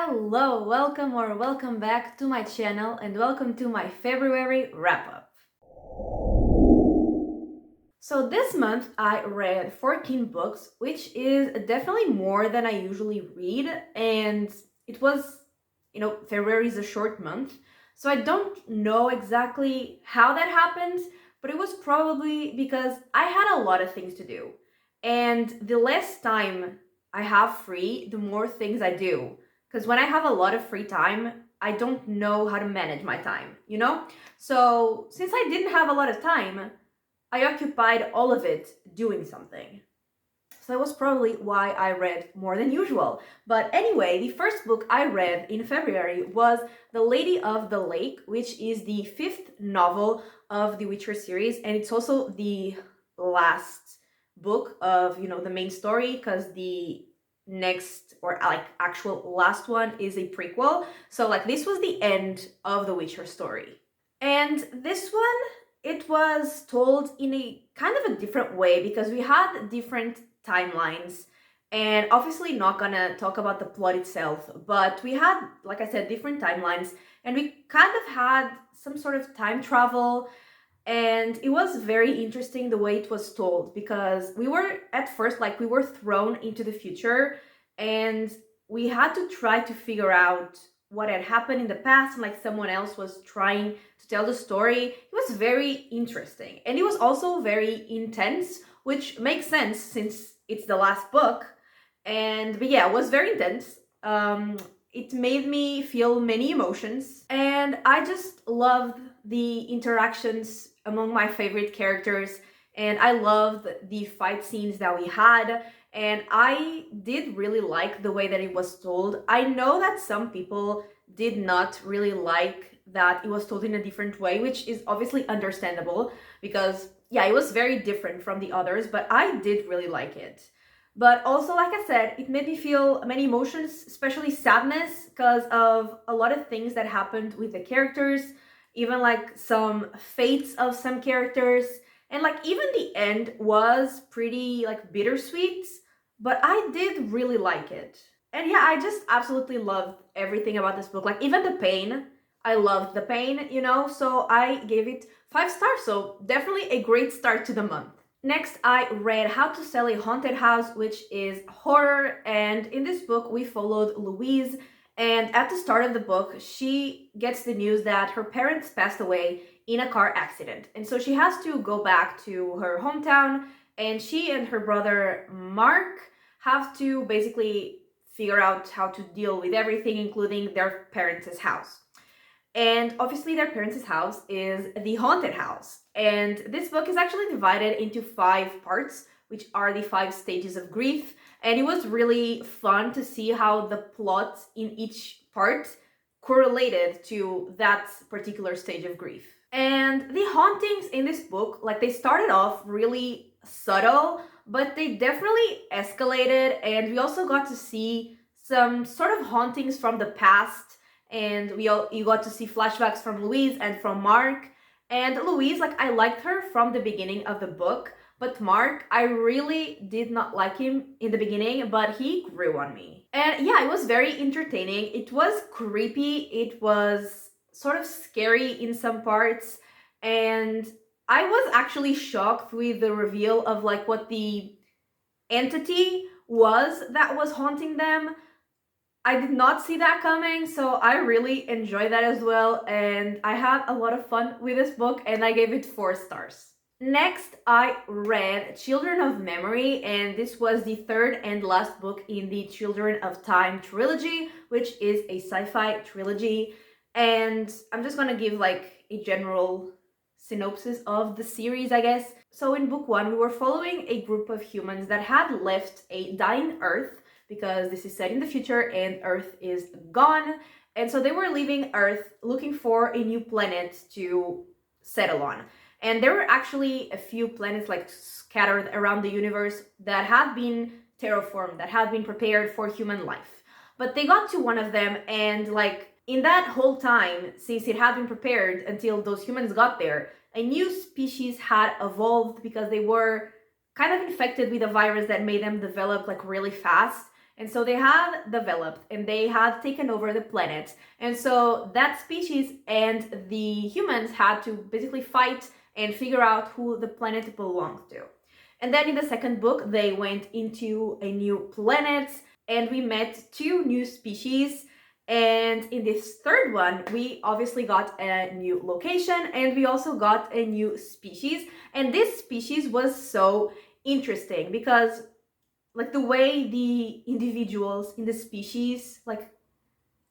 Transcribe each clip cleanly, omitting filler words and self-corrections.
Hello, welcome back to my channel and welcome to my February wrap-up. So this month I read 14 books, which is definitely more than I usually read, and it was, February is a short month, so I don't know exactly how that happened, but it was probably because I had a lot of things to do. And the less time I have free, the more things I do. Because when I have a lot of free time, I don't know how to manage my time, you know? So since I didn't have a lot of time, I occupied all of it doing something. So that was probably why I read more than usual. But anyway, the first book I read in February was The Lady of the Lake, which is the fifth novel of the Witcher series, and it's also the last book of, the main story, because the next or like actual last one is a prequel. So like this was the end of the Witcher story. And this one, it was told in a kind of a different way because we had different timelines, and obviously not gonna talk about the plot itself, but we had, like I said, different timelines, and we kind of had some sort of time travel, and it was very interesting the way it was told because we were at first like we were thrown into the future, and we had to try to figure out what had happened in the past, and like someone else was trying to tell the story. It was very interesting, and it was also very intense, which makes sense since it's the last book. But yeah, it was very intense. It made me feel many emotions, and I just loved the interactions among my favorite characters, and I loved the fight scenes that we had, and I did really like the way that it was told. I know that some people did not really like that it was told in a different way, which is obviously understandable because, yeah, it was very different from the others, but I did really like it. But also, like I said, it made me feel many emotions, especially sadness, because of a lot of things that happened with the characters, even like some fates of some characters. And like even the end was pretty like bittersweet, but I did really like it. And yeah, I just absolutely loved everything about this book. Like even the pain, I loved the pain, so I gave it 5 stars. So definitely a great start to the month. Next, I read How to Sell a Haunted House, which is horror. And in this book, we followed Louise. And at the start of the book, she gets the news that her parents passed away in a car accident. And so she has to go back to her hometown. And she and her brother Mark have to basically figure out how to deal with everything, including their parents' house. And obviously their parents' house is the haunted house. And this book is actually divided into 5 parts, which are the 5 stages of grief. And it was really fun to see how the plot in each part correlated to that particular stage of grief. And the hauntings in this book, like they started off really subtle, but they definitely escalated. And we also got to see some sort of hauntings from the past, and you got to see flashbacks from Louise and from Mark. And Louise, like I liked her from the beginning of the book, but Mark, I really did not like him in the beginning, but he grew on me. And yeah, it was very entertaining. It was creepy. It was sort of scary in some parts, and I was actually shocked with the reveal of like what the entity was that was haunting them. I did not see that coming, so I really enjoyed that as well, and I had a lot of fun with this book, and I gave it 4 stars. Next, I read Children of Memory, and this was the third and last book in the Children of Time trilogy, which is a sci-fi trilogy, and I'm just gonna give like a general synopsis of the series, I guess. So in book 1, we were following a group of humans that had left a dying Earth, because this is set in the future and Earth is gone. And so they were leaving Earth looking for a new planet to settle on. And there were actually a few planets like scattered around the universe that had been terraformed, that had been prepared for human life. But they got to one of them, and like in that whole time, since it had been prepared until those humans got there, a new species had evolved because they were kind of infected with a virus that made them develop like really fast. And so they had developed and they had taken over the planet. And so that species and the humans had to basically fight and figure out who the planet belonged to. And then in the second book, they went into a new planet and we met two new species. And in this third one, we obviously got a new location and we also got a new species. And this species was so interesting because like the way the individuals in the species like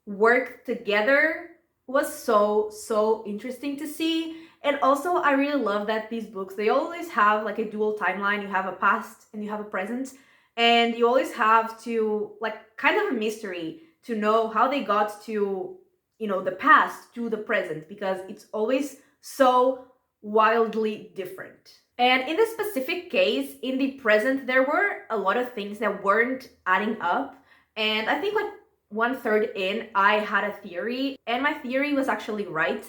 work together was so interesting to see. And also I really love that these books, they always have like a dual timeline. You have a past and you have a present, and you always have to like kind of a mystery to know how they got to, you know, the past to the present, because it's always so wildly different. And in this specific case, in the present, there were a lot of things that weren't adding up. And I think like one third in, I had a theory, and my theory was actually right.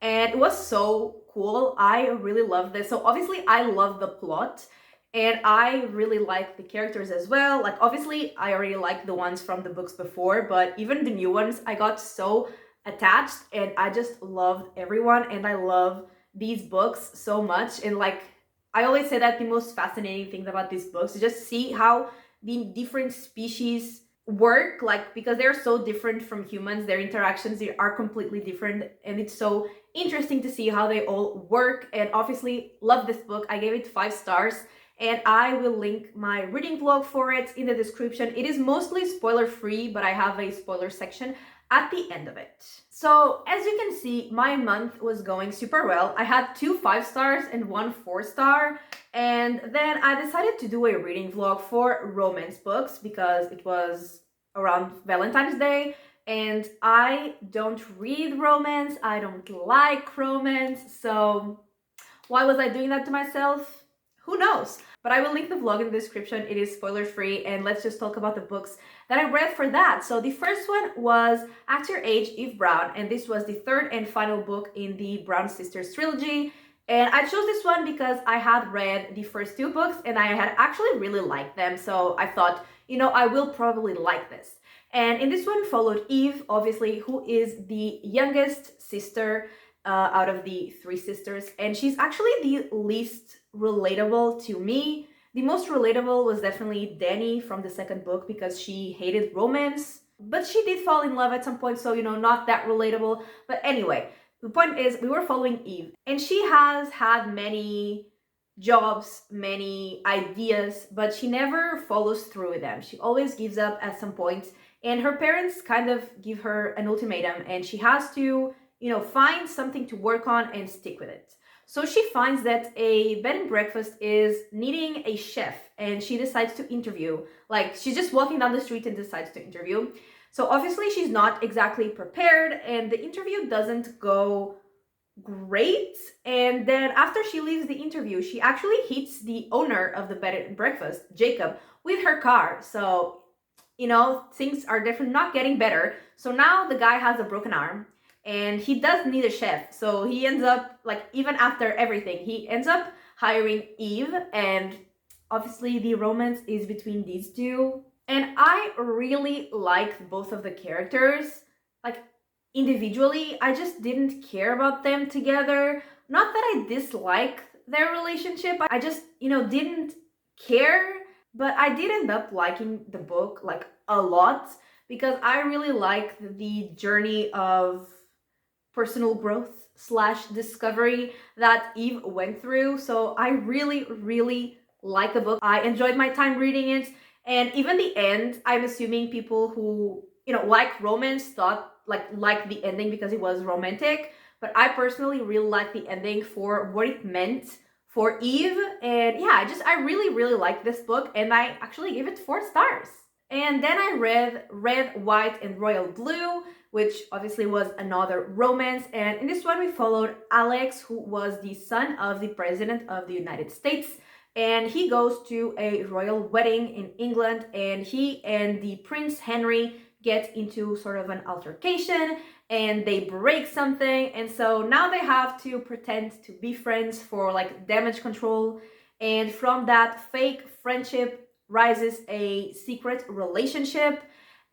And it was so cool. I really loved this. So obviously I love the plot and I really like the characters as well. Like obviously I already liked the ones from the books before, but even the new ones, I got so attached and I just loved everyone, and I love these books so much. And like I always say that the most fascinating things about these books is just see how the different species work, like because they're so different from humans, their interactions they are completely different, and it's so interesting to see how they all work. And obviously love this book. I gave it 5 stars, and I will link my reading vlog for it in the description. It is mostly spoiler free, but I have a spoiler section at the end of it. So as you can see, my month was going super well. I had 2 5 stars and 1 4 star. And then I decided to do a reading vlog for romance books because it was around Valentine's Day. And I don't read romance. I don't like romance. So why was I doing that to myself? Who knows? But I will link the vlog in the description. It is spoiler free, and let's just talk about the books that I read for that. So the first one was Act Your Age, Eve Brown, and this was the third and final book in the Brown Sisters trilogy. And I chose this one because I had read the first 2 books and I had actually really liked them. So I thought, you know, I will probably like this. And in this one followed Eve, obviously, who is the youngest sister out of the 3 sisters, and she's actually the least relatable to me. The most relatable was definitely Dani from the second book because she hated romance, but she did fall in love at some point, so you know, not that relatable. But anyway, the point is we were following Eve, and she has had many jobs, many ideas, but she never follows through with them. She always gives up at some point, and her parents kind of give her an ultimatum, and she has to, you know, find something to work on and stick with it. So she finds that a bed and breakfast is needing a chef, and she decides to interview. Like she's just walking down the street and decides to interview. So obviously she's not exactly prepared, and the interview doesn't go great. And then after she leaves the interview, she actually hits the owner of the bed and breakfast, Jacob, with her car. So, you know, things are definitely not getting better. So now the guy has a broken arm and he does need a chef. So he ends up, like, even after everything, he ends up hiring Eve, and obviously the romance is between these two. And I really liked both of the characters. Like, individually, I just didn't care about them together. Not that I disliked their relationship, I just, you know, didn't care. But I did end up liking the book, like, a lot, because I really liked the journey of personal growth slash discovery that Eve went through. So I really like the book. I enjoyed my time reading it. And even the end, I'm assuming people who, you know, like romance thought like the ending because it was romantic. But I personally really like the ending for what it meant for Eve. And yeah, I really like this book, and I actually gave it 4 stars. And then I read Red, White, and Royal Blue, which obviously was another romance. And in this one, we followed Alex, who was the son of the President of the United States. And he goes to a royal wedding in England, and he and the Prince Henry get into sort of an altercation, and they break something. And so now they have to pretend to be friends for like damage control. And from that fake friendship, rises a secret relationship.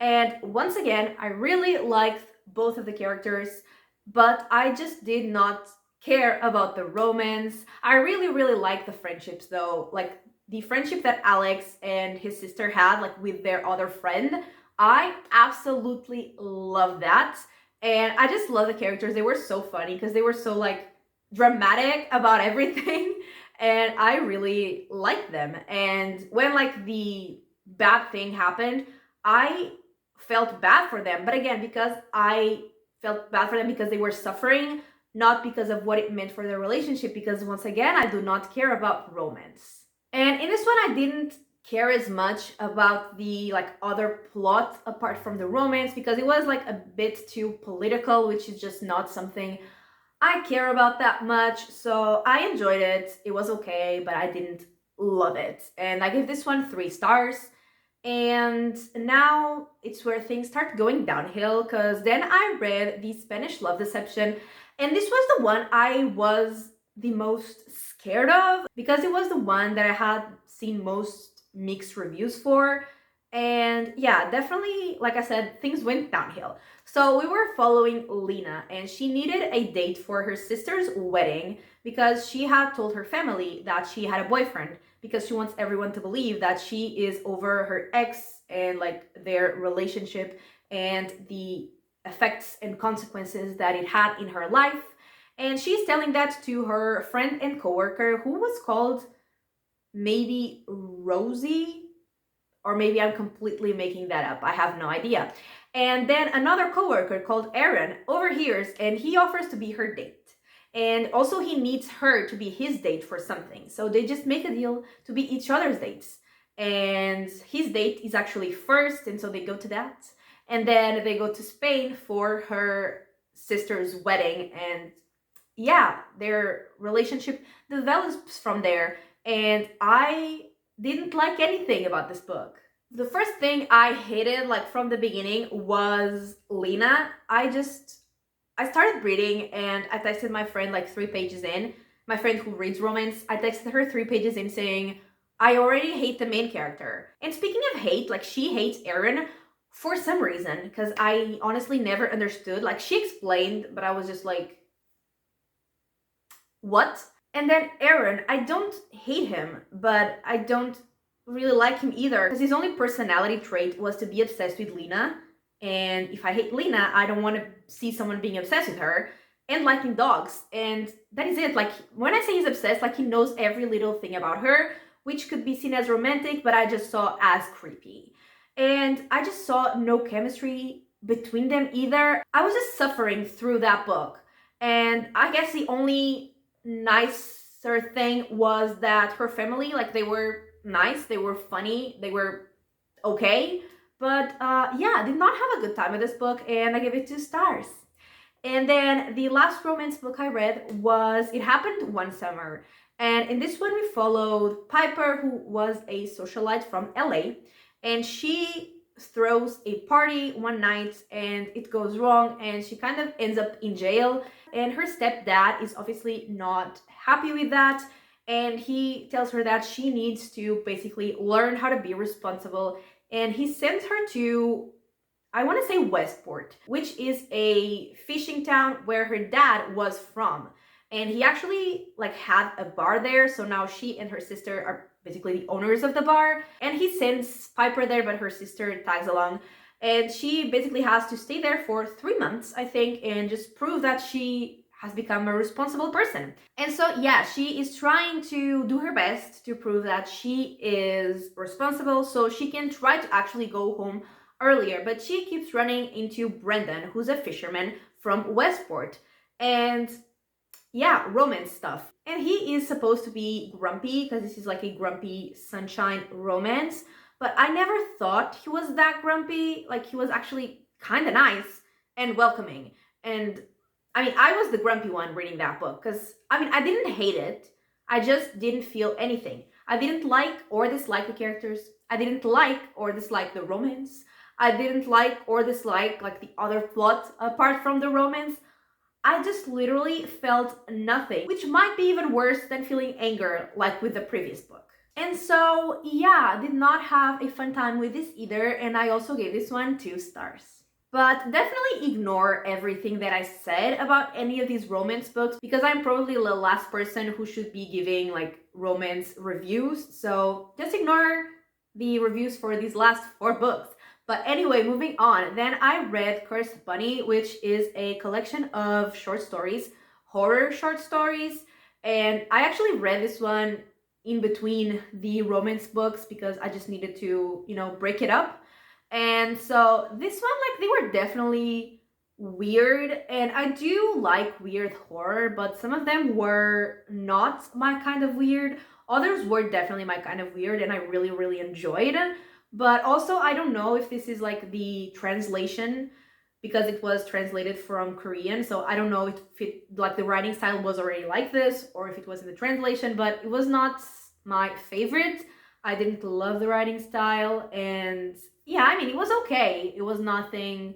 And once again, I really liked both of the characters, but I just did not care about the romance. I really, really like the friendships though. Like the friendship that Alex and his sister had, like with their other friend, I absolutely love that. And I just love the characters. They were so funny because they were so like dramatic about everything. And I really liked them. And when like the bad thing happened, I felt bad for them. But again, because I felt bad for them because they were suffering, not because of what it meant for their relationship, because once again, I do not care about romance. And in this one, I didn't care as much about the like other plot apart from the romance because it was like a bit too political, which is just not something I care about that much. So I enjoyed it. It was okay, but I didn't love it. And I gave this one 3 stars. And now it's where things start going downhill because then I read The Spanish Love Deception, and this was the one I was the most scared of because it was the one that I had seen most mixed reviews for. And yeah, definitely, like I said, things went downhill. So we were following Lena, and she needed a date for her sister's wedding because she had told her family that she had a boyfriend because she wants everyone to believe that she is over her ex and like their relationship and the effects and consequences that it had in her life. And she's telling that to her friend and coworker who was called maybe Rosie, or maybe I'm completely making that up. I have no idea. And then another coworker called Aaron overhears and he offers to be her date. And also he needs her to be his date for something. So they just make a deal to be each other's dates. And his date is actually first, and so they go to that. And then they go to Spain for her sister's wedding. And yeah, their relationship develops from there. And I didn't like anything about this book. The first thing I hated, like from the beginning, was Lena. I started reading and I texted my friend like 3 pages in. My friend who reads romance, I texted her 3 pages in saying, I already hate the main character. And speaking of hate, like she hates Aaron for some reason, because I honestly never understood. Like she explained, but I was just like, what? And then Aaron, I don't hate him, but I don't really like him either because his only personality trait was to be obsessed with Lena. And if I hate Lena, I don't want to see someone being obsessed with her and liking dogs. And that is it. Like when I say he's obsessed, like he knows every little thing about her, which could be seen as romantic, but I just saw as creepy. And I just saw no chemistry between them either. I was just suffering through that book. And I guess the only nicer thing was that her family, like they were nice, they were funny, they were okay. But yeah, I did not have a good time with this book, and I gave it 2 stars. And then the last romance book I read was It Happened One Summer. And in this one, we followed Piper, who was a socialite from LA. And she throws a party one night and it goes wrong and she kind of ends up in jail. And her stepdad is obviously not happy with that. And he tells her that she needs to basically learn how to be responsible. And he sends her to, I want to say Westport, which is a fishing town where her dad was from. And he actually like had a bar there. So now she and her sister are basically the owners of the bar. And he sends Piper there, but her sister tags along. And she basically has to stay there for 3 months, I think, and just prove that she has become a responsible person. And so, yeah, she is trying to do her best to prove that she is responsible so she can try to actually go home earlier. But she keeps running into Brendan, who's a fisherman from Westport. And yeah, romance stuff. And he is supposed to be grumpy because this is like a grumpy sunshine romance. But I never thought he was that grumpy. Like he was actually kind of nice and welcoming. And I mean, I was the grumpy one reading that book because I mean, I didn't hate it. I just didn't feel anything. I didn't like or dislike the characters. I didn't like or dislike the romance. I didn't like or dislike like the other plot apart from the romance. I just literally felt nothing, which might be even worse than feeling anger like with the previous book. And so, yeah, did not have a fun time with this either, and I also gave this one 2 stars. But definitely ignore everything that I said about any of these romance books because I'm probably the last person who should be giving like romance reviews. So just ignore the reviews for these last 4 books. But anyway, moving on. Then I read Cursed Bunny, which is a collection of short stories, horror short stories. And I actually read this one in between the romance books because I just needed to, break it up. And so this one, like, they were definitely weird, and I do like weird horror, but some of them were not my kind of weird. Others were definitely my kind of weird, and I really, really enjoyed. But also, I don't know if this is like the translation because it was translated from Korean. So I don't know if like the writing style was already like this or if it was in the translation, but it was not my favorite. I didn't love the writing style, and yeah, I mean, it was okay. It was nothing,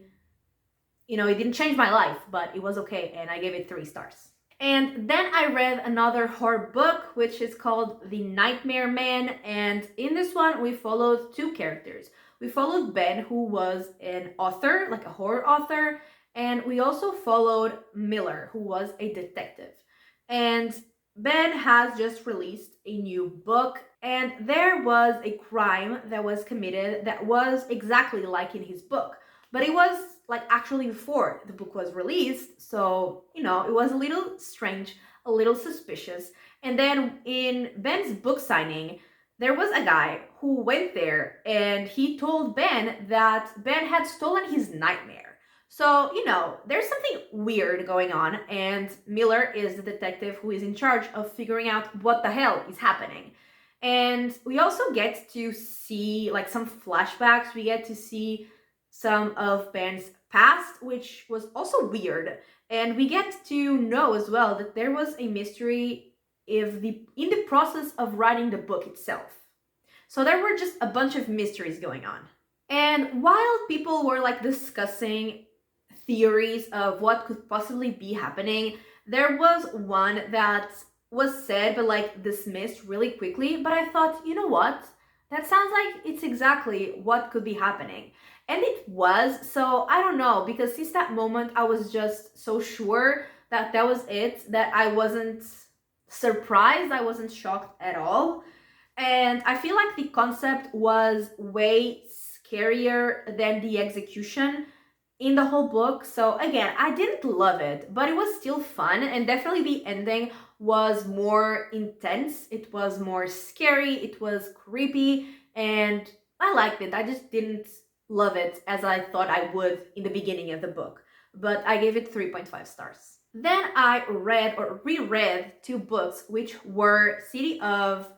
it didn't change my life, but it was okay, and I gave it 3 stars. And then I read another horror book, which is called The Nightmare Man. And in this one, we followed 2 characters. We followed Ben, who was an author, like a horror author, and we also followed Miller, who was a detective. And Ben has just released a new book, and there was a crime that was committed that was exactly like in his book. But it was like actually before the book was released, so it was a little strange, a little suspicious. And then in Ben's book signing, there was a guy who went there and he told Ben that Ben had stolen his nightmare. So, there's something weird going on, and Miller is the detective who is in charge of figuring out what the hell is happening. And we also get to see like some flashbacks. We get to see some of Ben's past, which was also weird. And we get to know as well that there was a mystery in the process of writing the book itself. So there were just a bunch of mysteries going on. And while people were like discussing theories of what could possibly be happening, there was one that was said but like dismissed really quickly. But I thought, you know what? That sounds like it's exactly what could be happening. And it was, so I don't know, because since that moment I was just so sure that that was it, that I wasn't surprised, I wasn't shocked at all. And I feel like the concept was way scarier than the execution in the whole book. So again, I didn't love it, but it was still fun, and definitely the ending was more intense. It was more scary, it was creepy, and I liked it. I just didn't love it as I thought I would in the beginning of the book, but I gave it 3.5 stars. Then I read or reread 2 books, which were City of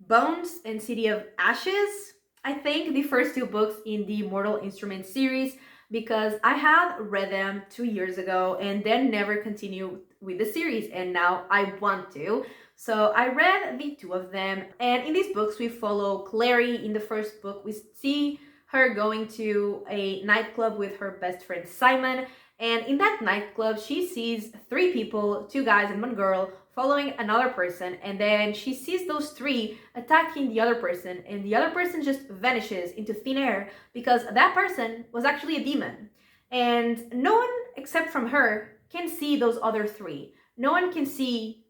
Bones and City of Ashes. I think the first 2 books in the Mortal Instruments series, because I had read them 2 years ago and then never continued with the series, and now I want to. So I read the 2 of them, and in these books we follow Clary. In the first book, we see her going to a nightclub with her best friend Simon, and in that nightclub she sees 3 people, 2 guys and 1 girl, following another person, and then she sees those 3 attacking the other person, and the other person just vanishes into thin air because that person was actually a demon. And no one except from her can see those other 3. No one can see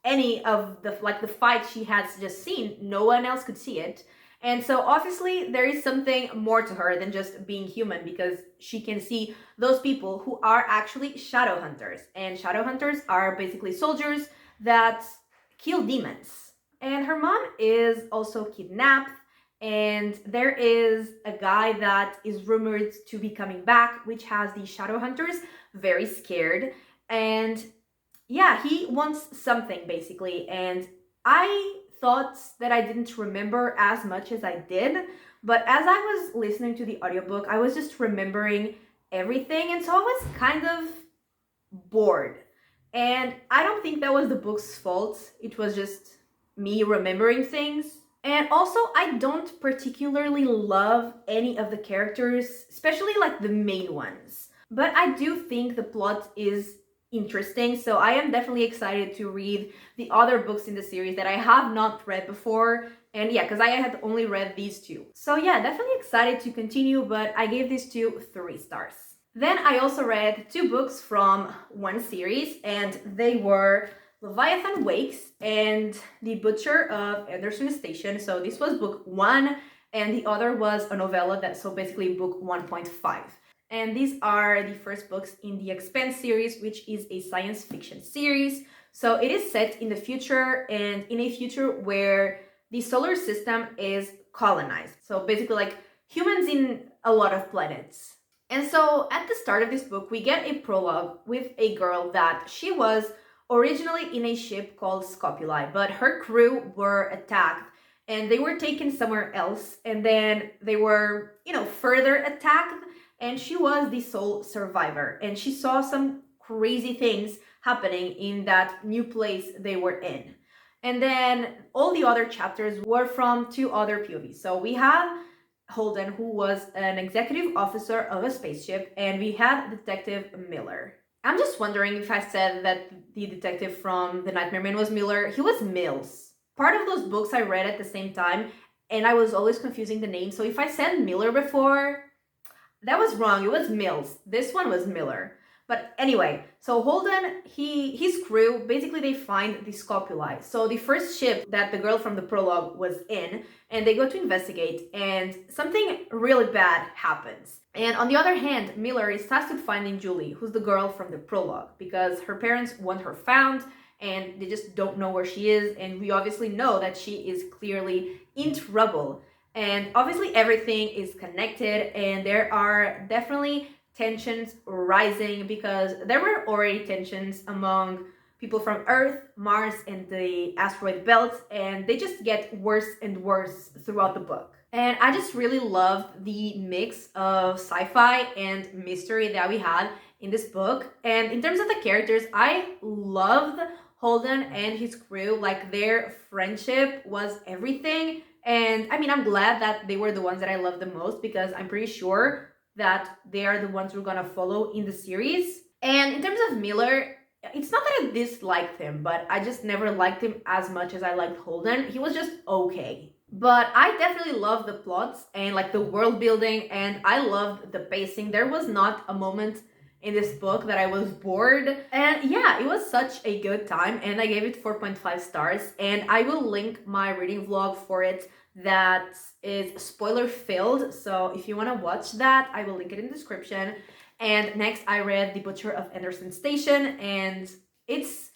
any of the fight she has just seen. No one else could see it. And so obviously there is something more to her than just being human, because she can see those people who are actually shadow hunters. And shadow hunters are basically soldiers that kill demons. And her mom is also kidnapped, and there is a guy that is rumored to be coming back, which has the shadow hunters very scared. And yeah, he wants something basically, and I thought that I didn't remember as much as I did, but as I was listening to the audiobook, I was just remembering everything, and so I was kind of bored. And I don't think that was the book's fault. It was just me remembering things. And also, I don't particularly love any of the characters, especially like the main ones. But I do think the plot is interesting. So I am definitely excited to read the other books in the series that I have not read before. And yeah, because I had only read these two. So yeah, definitely excited to continue, but I gave these two 3 stars. Then I also read 2 books from one series, and they were Leviathan Wakes and The Butcher of Anderson Station. So this was book 1, and the other was a novella, so basically book 1.5. And these are the first books in the Expanse series, which is a science fiction series. So it is set in the future, and in a future where the solar system is colonized. So basically like humans in a lot of planets. And so at the start of this book, we get a prologue with a girl that she was originally in a ship called Scopuli, but her crew were attacked and they were taken somewhere else, and then they were, further attacked, and she was the sole survivor, and she saw some crazy things happening in that new place they were in. And then all the other chapters were from 2 other POVs. So we have Holden, who was an executive officer of a spaceship, and we had Detective Miller. I'm just wondering if I said that the detective from The Nightmare Man was Miller. He was Mills. Part of those books I read at the same time, and I was always confusing the name. So if I said Miller before, that was wrong. It was Mills. This one was Miller. But anyway, so Holden, his crew, basically they find the Scopuli. So the first ship that the girl from the prologue was in, and they go to investigate, and something really bad happens. And on the other hand, Miller is tasked with finding Julie, who's the girl from the prologue, because her parents want her found, and they just don't know where she is, and we obviously know that she is clearly in trouble. And obviously everything is connected, and there are definitely tensions rising, because there were already tensions among people from Earth, Mars, and the asteroid belt, and they just get worse and worse throughout the book. And I just really loved the mix of sci-fi and mystery that we had in this book. And in terms of the characters, I loved Holden and his crew. Like, their friendship was everything. And I mean, I'm glad that they were the ones that I loved the most, because I'm pretty sure that they are the ones we're gonna follow in the series. And in terms of Miller, it's not that I disliked him, but I just never liked him as much as I liked Holden. He was just okay. But I definitely loved the plots and like the world building, and I loved the pacing. There was not a moment in this book that I was bored. And yeah, it was such a good time, and I gave it 4.5 stars, and I will link my reading vlog for it that is spoiler filled. So if you want to watch that, I will link it in the description. And next I read The Butcher of Anderson Station, and it's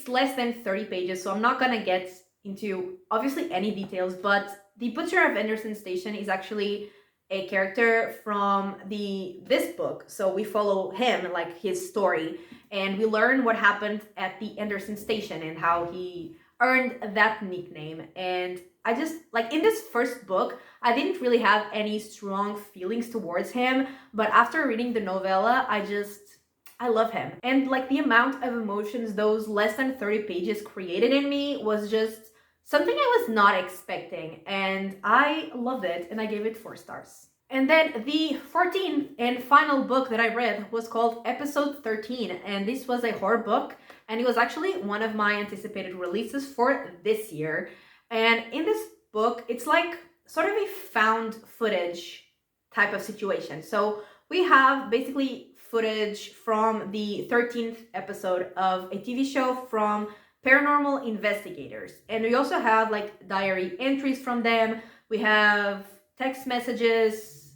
less than 30 pages, so I'm not gonna get into obviously any details, but The Butcher of Anderson Station is actually a character from this book. So we follow him, like his story, and we learn what happened at the Anderson Station and how he earned that nickname. And I just, like, in this first book, I didn't really have any strong feelings towards him, but after reading the novella, I love him. And like the amount of emotions those less than 30 pages created in me was just something I was not expecting, and I loved it, and I gave it 4 stars. And then the 14th and final book that I read was called Episode 13, and this was a horror book, and it was actually one of my anticipated releases for this year. And in this book, it's like sort of a found footage type of situation. So we have basically footage from the 13th episode of a TV show from paranormal investigators. And we also have like diary entries from them. We have text messages.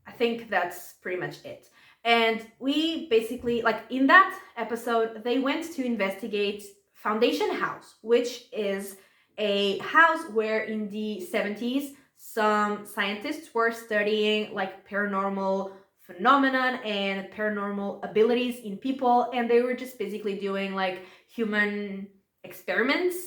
I think that's pretty much it. And we basically, like in that episode, they went to investigate Foundation House, which is a house where in the 70s, some scientists were studying like paranormal phenomenon and paranormal abilities in people, and they were just basically doing like human experiments.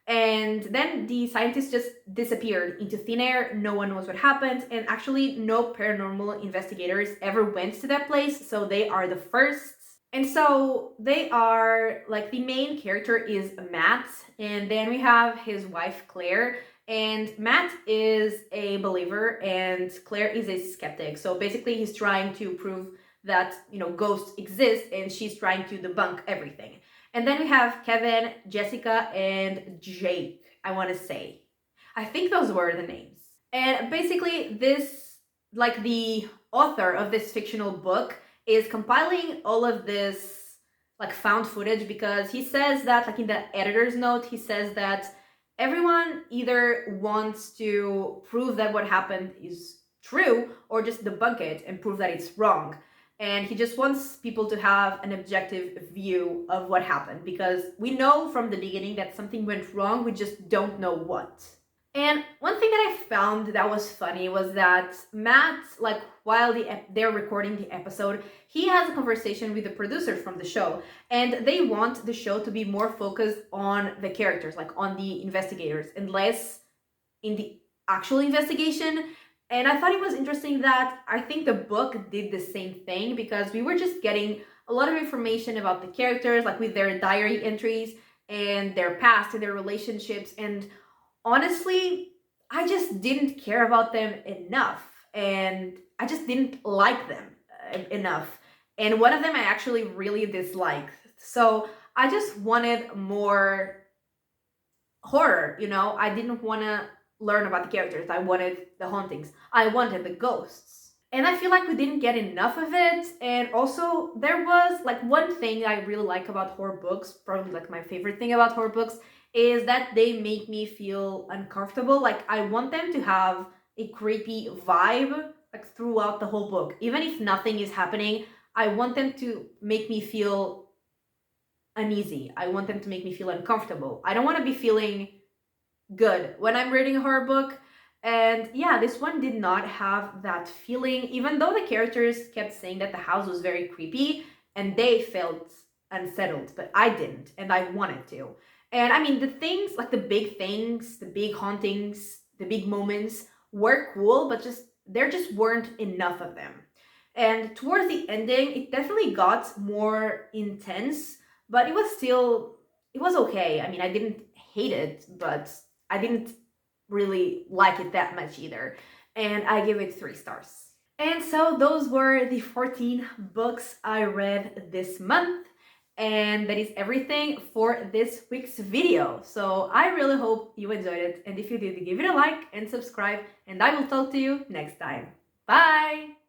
And then the scientists just disappeared into thin air. No one knows what happened, and actually no paranormal investigators ever went to that place, so they are the first. And so they are like, the main character is Matt, and then we have his wife Claire. And Matt is a believer and Claire is a skeptic. So basically he's trying to prove that, ghosts exist, and she's trying to debunk everything. And then we have Kevin, Jessica, and Jake, I want to say. I think those were the names. And basically, this, like, the author of this fictional book is compiling all of this, like, found footage, because he says that, like, in the editor's note, he says that everyone either wants to prove that what happened is true or just debunk it and prove that it's wrong. And he just wants people to have an objective view of what happened, because we know from the beginning that something went wrong, we just don't know what. And one thing that I found that was funny was that Matt, like, while they're recording the episode, he has a conversation with the producers from the show, and they want the show to be more focused on the characters, like on the investigators, and less in the actual investigation. And I thought it was interesting that I think the book did the same thing, because we were just getting a lot of information about the characters, like with their diary entries and their past and their relationships. And honestly, I just didn't care about them enough, and I just didn't like them enough. And one of them I actually really disliked. So I just wanted more horror, I didn't want to learn about the characters. I wanted the hauntings. I wanted the ghosts. And I feel like we didn't get enough of it. And also, there was, like, one thing I really like about horror books, probably like my favorite thing about horror books, is that they make me feel uncomfortable. Like, I want them to have a creepy vibe, like, throughout the whole book. Even if nothing is happening, I want them to make me feel uneasy. I want them to make me feel uncomfortable. I don't want to be feeling good when I'm reading a horror book. And yeah, this one did not have that feeling, even though the characters kept saying that the house was very creepy and they felt unsettled, but I didn't, and I wanted to. And I mean, the things, like the big things, the big hauntings, the big moments were cool, but there just weren't enough of them. And towards the ending, it definitely got more intense, but it was okay. I mean, I didn't hate it, but I didn't really like it that much either. And I give it 3 stars. And so those were the 14 books I read this month. And that is everything for this week's video. So I really hope you enjoyed it. And if you did, give it a like and subscribe. And I will talk to you next time. Bye!